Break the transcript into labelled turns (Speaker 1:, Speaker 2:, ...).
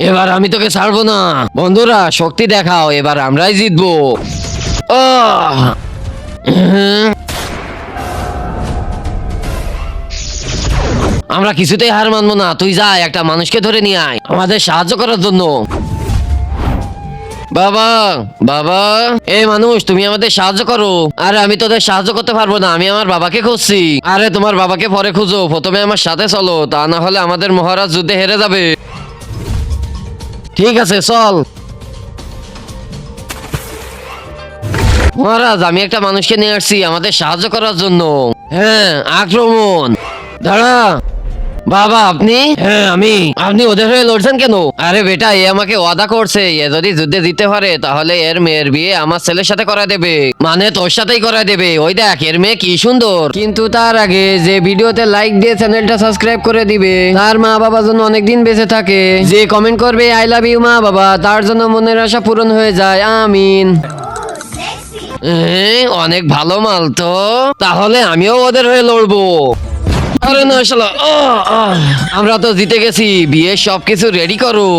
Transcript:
Speaker 1: এবার আমি তোকে ছাড়বো না। বন্ধুরা শক্তি দেখাও, এবার আমরাই জিতবো। আহ! আমরা কিছুতেই হার মানবো না। তুই যা, একটা মানুষকে ধরে নিয়ে আয় আমাদের সাহায্য করার জন্য। বাবা, বাবা, এই মানুষ তুমি আমাদের সাহায্য করো। আরে আমি তোদের সাহায্য করতে পারবো না, আমি আমার বাবাকে খুঁজছি। আরে তোমার বাবাকে পরে খুঁজো, প্রথমে আমার সাথে চলো, তা না হলে আমাদের মহারাজ যুদ্ধে হেরে যাবে। ঠিক আছে চল। মহারাজ, আমি একটা মানুষকে নিয়ে আসছি আমাদের সাহায্য করার জন্য। হ্যাঁ, আক্রমণ। দাঁড়া। বাবা আপনি? হ্যাঁ আমি। আপনি ওদের হয়ে লড়ছেন কেন? আরে বেটা, এ আমাকে ওয়াদা করছে এ যদি যুদ্ধে জিততে পারে তাহলে এর মেয়ের বিয়ে আমার ছেলের সাথে করা দেবে। মানে তোর সাথেই করা দেবে। ওই দেখ এর মেয়ে কি সুন্দর। কিন্তু তার আগে যে ভিডিওতে লাইক দিয়ে চ্যানেলটা সাবস্ক্রাইব করে দিবে, তার মা বাবা যেন অনেকদিন বেঁচে থাকে, যে কমেন্ট করবে আই লাভ ইউ মা বাবা, তার জন্য মনের আশা পূরণ হয়ে যায়। আমিন। অনেক ভালো মাল তো, তাহলে আমিও ওদের হয়ে লড়বো। আরে না শালা, আমরা তো জিতে গেছি। বিয়ের সবকিছু রেডি করো।